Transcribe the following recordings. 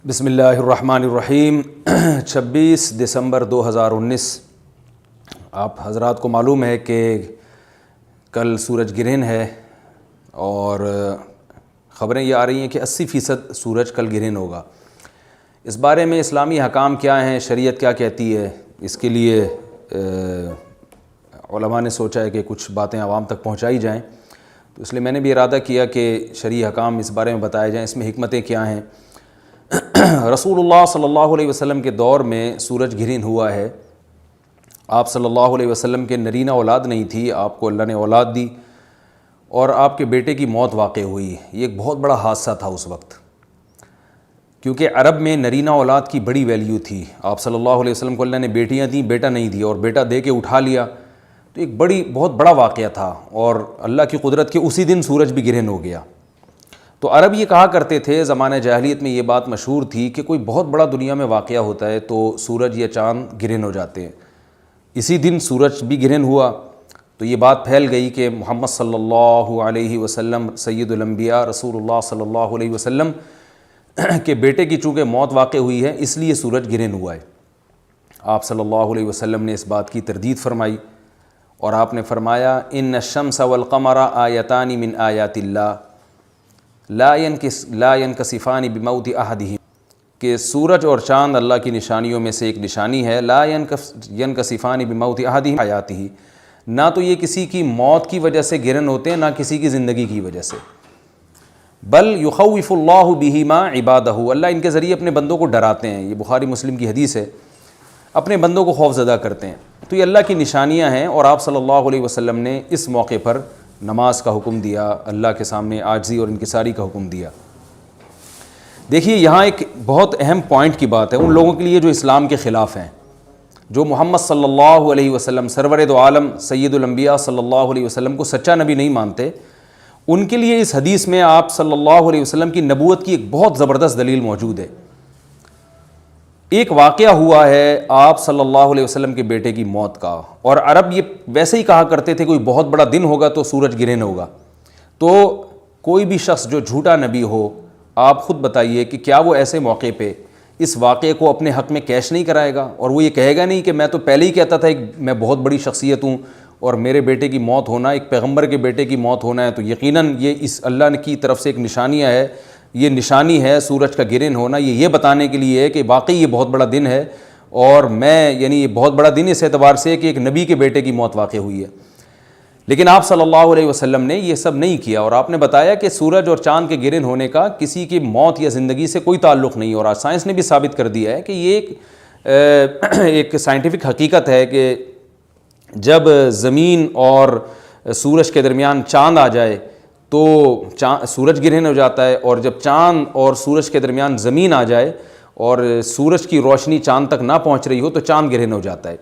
بسم اللہ الرحمن الرحیم 26 دسمبر 2019۔ آپ حضرات کو معلوم ہے کہ کل سورج گرہن ہے اور خبریں یہ آ رہی ہیں کہ 80% سورج کل گرہن ہوگا۔ اس بارے میں اسلامی احکام کیا ہیں، شریعت کیا کہتی ہے، اس کے لیے علماء نے سوچا ہے کہ کچھ باتیں عوام تک پہنچائی جائیں، تو اس لیے میں نے بھی ارادہ کیا کہ شرعی احکام اس بارے میں بتائے جائیں، اس میں حکمتیں کیا ہیں۔ رسول اللہ صلی اللہ علیہ وسلم کے دور میں سورج گرہن ہوا ہے۔ آپ صلی اللہ علیہ وسلم کے نرینہ اولاد نہیں تھی، آپ کو اللہ نے اولاد دی اور آپ کے بیٹے کی موت واقع ہوئی۔ یہ ایک بہت بڑا حادثہ تھا اس وقت، کیونکہ عرب میں نرینہ اولاد کی بڑی ویلیو تھی۔ آپ صلی اللہ علیہ وسلم کو اللہ نے بیٹیاں دیں، بیٹا نہیں دیا، اور بیٹا دے کے اٹھا لیا، تو ایک بہت بڑا واقعہ تھا، اور اللہ کی قدرت کے اسی دن سورج بھی گرہن ہو گیا۔ تو عرب یہ کہا کرتے تھے، زمانہ جاہلیت میں یہ بات مشہور تھی کہ کوئی بہت بڑا دنیا میں واقعہ ہوتا ہے تو سورج یا چاند گرہن ہو جاتے ہیں۔ اسی دن سورج بھی گرہن ہوا تو یہ بات پھیل گئی کہ محمد صلی اللہ علیہ وسلم سید الانبیاء رسول اللہ صلی اللہ علیہ وسلم کے بیٹے کی چونکہ موت واقع ہوئی ہے، اس لیے سورج گرہن ہوا ہے۔ آپ صلی اللہ علیہ وسلم نے اس بات کی تردید فرمائی اور آپ نے فرمایا ان الشمس والقمر آیتان من آیات اللہ لا ينکسفان بموت احدہم، کہ سورج اور چاند اللہ کی نشانیوں میں سے ایک نشانی ہے۔ لا ينکسفان بموت احدہم حیاتہ، نہ تو یہ کسی کی موت کی وجہ سے گرہن ہوتے ہیں، نہ کسی کی زندگی کی وجہ سے، بل یخوف اللہ بہما عبادہ، اللہ ان کے ذریعے اپنے بندوں کو ڈراتے ہیں۔ یہ بخاری مسلم کی حدیث ہے، اپنے بندوں کو خوف زدہ کرتے ہیں۔ تو یہ اللہ کی نشانیاں ہیں، اور آپ صلی اللہ علیہ وسلم نے اس موقع پر نماز کا حکم دیا، اللہ کے سامنے عاجزی اور انکساری کا حکم دیا۔ دیکھیے یہاں ایک بہت اہم پوائنٹ کی بات ہے ان لوگوں کے لیے جو اسلام کے خلاف ہیں، جو محمد صلی اللہ علیہ وسلم سرور دو عالم سید الانبیاء صلی اللہ علیہ وسلم کو سچا نبی نہیں مانتے۔ ان کے لیے اس حدیث میں آپ صلی اللہ علیہ وسلم کی نبوت کی ایک بہت زبردست دلیل موجود ہے۔ ایک واقعہ ہوا ہے آپ صلی اللہ علیہ وسلم کے بیٹے کی موت کا، اور عرب یہ ویسے ہی کہا کرتے تھے کوئی بہت بڑا دن ہوگا تو سورج گرہن ہوگا۔ تو کوئی بھی شخص جو جھوٹا نبی ہو، آپ خود بتائیے کہ کیا وہ ایسے موقع پہ اس واقعے کو اپنے حق میں کیش نہیں کرائے گا، اور وہ یہ کہے گا نہیں کہ میں تو پہلے ہی کہتا تھا میں بہت بڑی شخصیت ہوں اور میرے بیٹے کی موت ہونا، ایک پیغمبر کے بیٹے کی موت ہونا ہے تو یقیناً یہ اس اللہ کی طرف سے ایک نشانیاں ہے، یہ نشانی ہے سورج کا گرہن ہونا، یہ بتانے کے لیے ہے کہ واقعی یہ بہت بڑا دن ہے، اور یہ بہت بڑا دن اس اعتبار سے کہ ایک نبی کے بیٹے کی موت واقع ہوئی ہے۔ لیکن آپ صلی اللہ علیہ وسلم نے یہ سب نہیں کیا، اور آپ نے بتایا کہ سورج اور چاند کے گرہن ہونے کا کسی کی موت یا زندگی سے کوئی تعلق نہیں، اور آج سائنس نے بھی ثابت کر دیا ہے کہ یہ ایک سائنٹیفک حقیقت ہے کہ جب زمین اور سورج کے درمیان چاند آ جائے تو سورج گرہن ہو جاتا ہے، اور جب چاند اور سورج کے درمیان زمین آ جائے اور سورج کی روشنی چاند تک نہ پہنچ رہی ہو تو چاند گرہن ہو جاتا ہے۔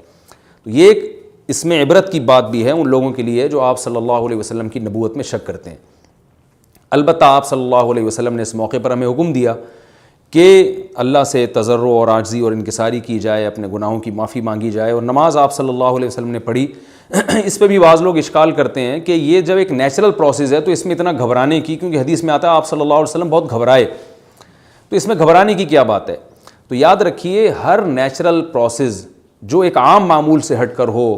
تو یہ ایک اس میں عبرت کی بات بھی ہے ان لوگوں کے لیے جو آپ صلی اللہ علیہ وسلم کی نبوت میں شک کرتے ہیں۔ البتہ آپ صلی اللہ علیہ وسلم نے اس موقع پر ہمیں حکم دیا کہ اللہ سے تضرع اور عاجزی اور انکساری کی جائے، اپنے گناہوں کی معافی مانگی جائے، اور نماز آپ صلی اللہ علیہ وسلم نے پڑھی۔ اس پہ بھی بعض لوگ اشکال کرتے ہیں کہ یہ جب ایک نیچرل پروسیس ہے تو اس میں اتنا گھبرانے کی، کیونکہ حدیث میں آتا ہے آپ صلی اللہ علیہ وسلم بہت گھبرائے، تو اس میں گھبرانے کی کیا بات ہے؟ تو یاد رکھیے ہر نیچرل پروسیس جو ایک عام معمول سے ہٹ کر ہو،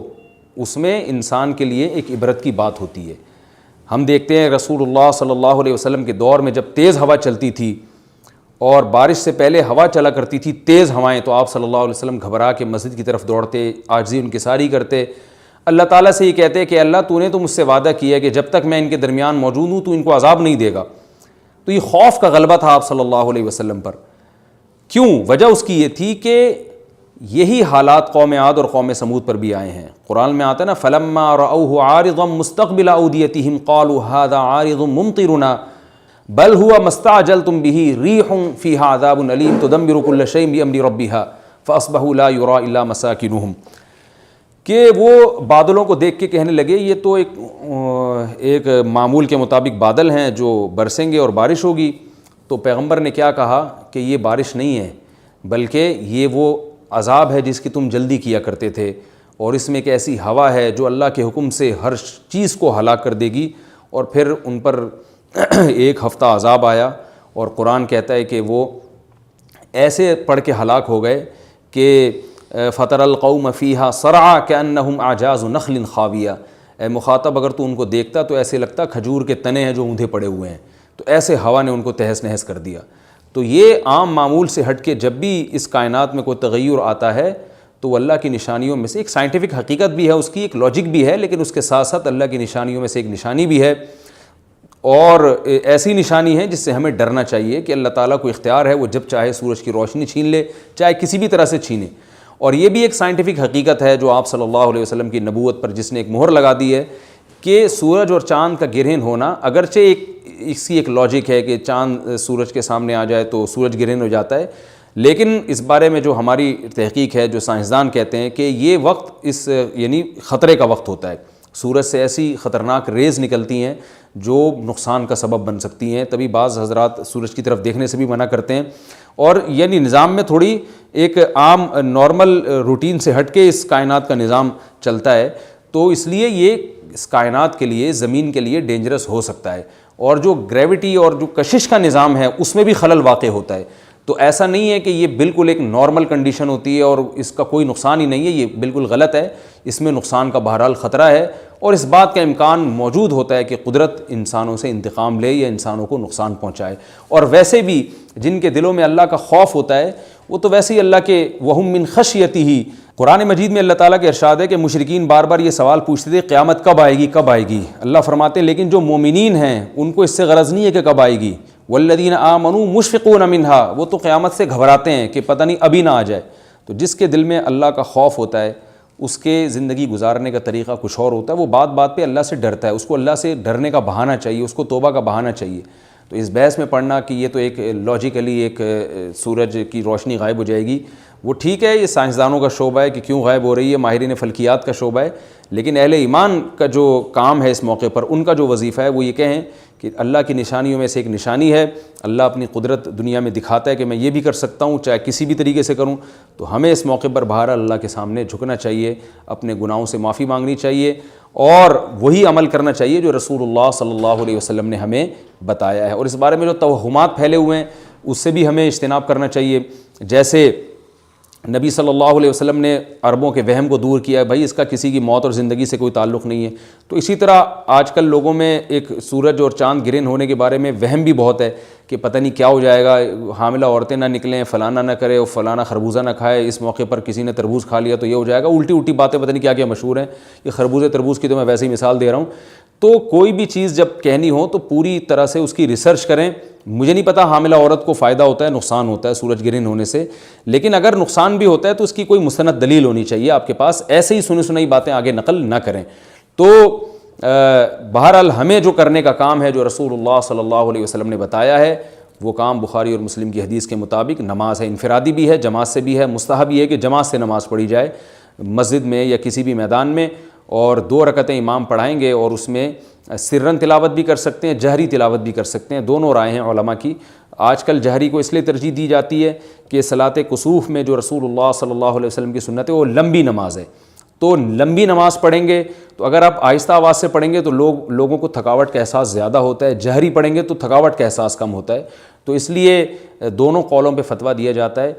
اس میں انسان کے لیے ایک عبرت کی بات ہوتی ہے۔ ہم دیکھتے ہیں رسول اللہ صلی اللہ علیہ وسلم کے دور میں جب تیز ہوا چلتی تھی اور بارش سے پہلے ہوا چلا کرتی تھی تیز ہوائیں، تو آپ صلی اللہ علیہ وسلم گھبرا کے مسجد کی طرف دوڑتے، عاجزی انکساری کرتے، اللہ تعالیٰ سے یہ کہتے کہ اللہ تو نے تو مجھ سے وعدہ کیا کہ جب تک میں ان کے درمیان موجود ہوں تو ان کو عذاب نہیں دے گا۔ تو یہ خوف کا غلبہ تھا آپ صلی اللہ علیہ وسلم پر۔ کیوں؟ وجہ اس کی یہ تھی کہ یہی حالات قوم عاد اور قوم سمود پر بھی آئے ہیں۔ قرآن میں آتا ہے نا فَلَمَّا رَأَوْهُ عَارِضًا مُسْتَقْبِلَ أَوْدِيَتِهِمْ قَالُوا هَذَا عَارِضٌ مُمْطِرُنَا بَلْ هُوَ مَا اسْتَعْجَلْتُمْ بِهِ رِيحٌ فِيهَا عَذَابٌ أَلِيمٌ تُدَمِّرُ كُلَّ شَيْءٍ بِأَمْرِ رَبِّهَا فَأَصْبَحُوا لَا يُرَىٰ إِلَّا مَسَاكِنُهُمْ، کہ وہ بادلوں کو دیکھ کے کہنے لگے یہ تو ایک معمول کے مطابق بادل ہیں جو برسیں گے اور بارش ہوگی۔ تو پیغمبر نے کیا کہا کہ یہ بارش نہیں ہے بلکہ یہ وہ عذاب ہے جس کی تم جلدی کیا کرتے تھے، اور اس میں ایک ایسی ہوا ہے جو اللہ کے حکم سے ہر چیز کو ہلاک کر دے گی۔ اور پھر ان پر ایک ہفتہ عذاب آیا، اور قرآن کہتا ہے کہ وہ ایسے پڑھ کے ہلاک ہو گئے کہ فطر القوم فیہا صرعا کأنہم اعجاز نخل خاویہ. اے مخاطب اگر تو ان کو دیکھتا تو ایسے لگتا کھجور کے تنے ہیں جو اوندھے پڑے ہوئے ہیں. تو ایسے ہوا نے ان کو تہس نہس کر دیا. تو یہ عام معمول سے ہٹ کے جب بھی اس کائنات میں کوئی تغیر آتا ہے تو وہ اللہ کی نشانیوں میں سے ایک سائنٹیفک حقیقت بھی ہے, اس کی ایک لاجک بھی ہے, لیکن اس کے ساتھ ساتھ اللہ کی نشانیوں میں سے ایک نشانی بھی ہے, اور ایسی نشانی ہے جس سے ہمیں ڈرنا چاہیے کہ اللہ تعالیٰ کو اختیار ہے وہ جب چاہے سورج کی روشنی چھین لے, چاہے کسی بھی طرح سے چھینے. اور یہ بھی ایک سائنٹیفک حقیقت ہے جو آپ صلی اللہ علیہ وسلم کی نبوت پر جس نے ایک مہر لگا دی ہے کہ سورج اور چاند کا گرہن ہونا, اگرچہ اس کی ایک لاجک ہے کہ چاند سورج کے سامنے آ جائے تو سورج گرہن ہو جاتا ہے, لیکن اس بارے میں جو ہماری تحقیق ہے, جو سائنسدان کہتے ہیں کہ یہ وقت اس یعنی خطرے کا وقت ہوتا ہے. سورج سے ایسی خطرناک ریز نکلتی ہیں جو نقصان کا سبب بن سکتی ہیں. تبھی بعض حضرات سورج کی طرف دیکھنے سے بھی منع کرتے ہیں, اور یعنی نظام میں تھوڑی ایک عام نارمل روٹین سے ہٹ کے اس کائنات کا نظام چلتا ہے, تو اس لیے یہ اس کائنات کے لیے, زمین کے لیے ڈینجرس ہو سکتا ہے. اور جو گریوٹی اور جو کشش کا نظام ہے اس میں بھی خلل واقع ہوتا ہے. تو ایسا نہیں ہے کہ یہ بالکل ایک نارمل کنڈیشن ہوتی ہے اور اس کا کوئی نقصان ہی نہیں ہے, یہ بالکل غلط ہے. اس میں نقصان کا بہرحال خطرہ ہے, اور اس بات کا امکان موجود ہوتا ہے کہ قدرت انسانوں سے انتقام لے یا انسانوں کو نقصان پہنچائے. اور ویسے بھی جن کے دلوں میں اللہ کا خوف ہوتا ہے وہ تو ویسے ہی اللہ کے وہم من خشیتہ. قرآن مجید میں اللہ تعالیٰ کے ارشاد ہے کہ مشرکین بار بار یہ سوال پوچھتے تھے قیامت کب آئے گی کب آئے گی. اللہ فرماتے ہیں لیکن جو مومنین ہیں ان کو اس سے غرض نہیں ہے کہ کب آئے گی. والذین آمنوا مشفقون منہا, وہ تو قیامت سے گھبراتے ہیں کہ پتہ نہیں ابھی نہ آ جائے. تو جس کے دل میں اللہ کا خوف ہوتا ہے اس کے زندگی گزارنے کا طریقہ کچھ اور ہوتا ہے, وہ بات بات پہ اللہ سے ڈرتا ہے, اس کو اللہ سے ڈرنے کا بہانہ چاہیے, اس کو توبہ کا بہانہ چاہیے. تو اس بحث میں پڑھنا کہ یہ تو ایک لاجیکلی ایک سورج کی روشنی غائب ہو جائے گی, وہ ٹھیک ہے, یہ سائنسدانوں کا شعبہ ہے کہ کیوں غائب ہو رہی ہے, ماہرین فلکیات کا شعبہ ہے, لیکن اہل ایمان کا جو کام ہے اس موقع پر, ان کا جو وظیفہ ہے وہ یہ کہیں کہ اللہ کی نشانیوں میں سے ایک نشانی ہے, اللہ اپنی قدرت دنیا میں دکھاتا ہے کہ میں یہ بھی کر سکتا ہوں چاہے کسی بھی طریقے سے کروں. تو ہمیں اس موقع پر بہرحال اللہ کے سامنے جھکنا چاہیے, اپنے گناہوں سے معافی مانگنی چاہیے, اور وہی عمل کرنا چاہیے جو رسول اللہ صلی اللہ علیہ وسلم نے ہمیں بتایا ہے. اور اس بارے میں جو توہمات پھیلے ہوئے ہیں اس سے بھی ہمیں اجتناب کرنا چاہیے. جیسے نبی صلی اللہ علیہ وسلم نے عربوں کے وہم کو دور کیا ہے, بھائی اس کا کسی کی موت اور زندگی سے کوئی تعلق نہیں ہے. تو اسی طرح آج کل لوگوں میں ایک سورج اور چاند گرہن ہونے کے بارے میں وہم بھی بہت ہے کہ پتہ نہیں کیا ہو جائے گا, حاملہ عورتیں نہ نکلیں, فلانا نہ کرے, اور فلانا خربوزہ نہ کھائے, اس موقع پر کسی نے تربوز کھا لیا تو یہ ہو جائے گا. الٹی الٹی باتیں پتہ نہیں کیا کیا مشہور ہیں. یہ خربوزے تربوز کی تو میں ویسے ہی مثال دے رہا ہوں. تو کوئی بھی چیز جب کہنی ہو تو پوری طرح سے اس کی ریسرچ کریں. مجھے نہیں پتا حاملہ عورت کو فائدہ ہوتا ہے نقصان ہوتا ہے سورج گرہن ہونے سے, لیکن اگر نقصان بھی ہوتا ہے تو اس کی کوئی مستند دلیل ہونی چاہیے آپ کے پاس, ایسے ہی سنی سنائی باتیں آگے نقل نہ کریں. تو بہرحال ہمیں جو کرنے کا کام ہے جو رسول اللہ صلی اللہ علیہ وسلم نے بتایا ہے وہ کام بخاری اور مسلم کی حدیث کے مطابق نماز ہے, انفرادی بھی ہے, جماعت سے بھی ہے. مستحب یہ ہے کہ جماعت سے نماز پڑھی جائے مسجد میں یا کسی بھی میدان میں, اور 2 رکعتیں امام پڑھائیں گے, اور اس میں سرن تلاوت بھی کر سکتے ہیں, جہری تلاوت بھی کر سکتے ہیں. دونوں رائے ہیں علماء کی. آج کل جہری کو اس لیے ترجیح دی جاتی ہے کہ صلاۃ کسوف میں جو رسول اللہ صلی اللہ علیہ وسلم کی سنت ہے وہ لمبی نماز ہے, تو لمبی نماز پڑھیں گے تو اگر آپ آہستہ آواز سے پڑھیں گے تو لوگوں کو تھکاوٹ کا احساس زیادہ ہوتا ہے, جہری پڑھیں گے تو تھکاوٹ کا احساس کم ہوتا ہے. تو اس لیے دونوں قولوں پہ فتویٰ دیا جاتا ہے.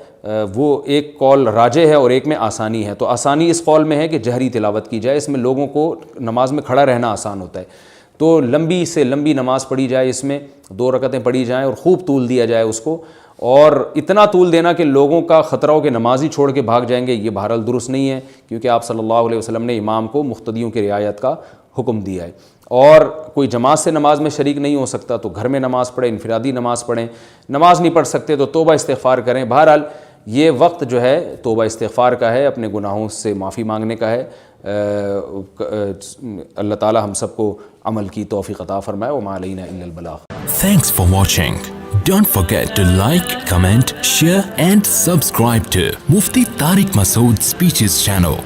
وہ ایک قول راجح ہے اور ایک میں آسانی ہے. تو آسانی اس قول میں ہے کہ جہری تلاوت کی جائے, اس میں لوگوں کو نماز میں کھڑا رہنا آسان ہوتا ہے. تو لمبی سے لمبی نماز پڑھی جائے, اس میں 2 رکعتیں پڑھی جائیں اور خوب طول دیا جائے اس کو, اور اتنا طول دینا کہ لوگوں کا خطرہ ہو کہ نماز ہی چھوڑ کے بھاگ جائیں گے, یہ بہرحال درست نہیں ہے, کیونکہ آپ صلی اللہ علیہ وسلم نے امام کو مقتدیوں کی رعایت کا حکم دیا ہے. اور کوئی جماعت سے نماز میں شریک نہیں ہو سکتا تو گھر میں نماز پڑھیں, انفرادی نماز پڑھیں. نماز نہیں پڑھ سکتے تو توبہ استغفار کریں. بہرحال یہ وقت جو ہے توبہ استغفار کا ہے, اپنے گناہوں سے معافی مانگنے کا ہے. اللہ تعالی ہم سب کو عمل کی توفیق عطا فرمائے. وما علینا الا البلاغ. Thanks for watching. Don't forget to like, comment, share and subscribe to Mufti Tariq Masood Speeches channel.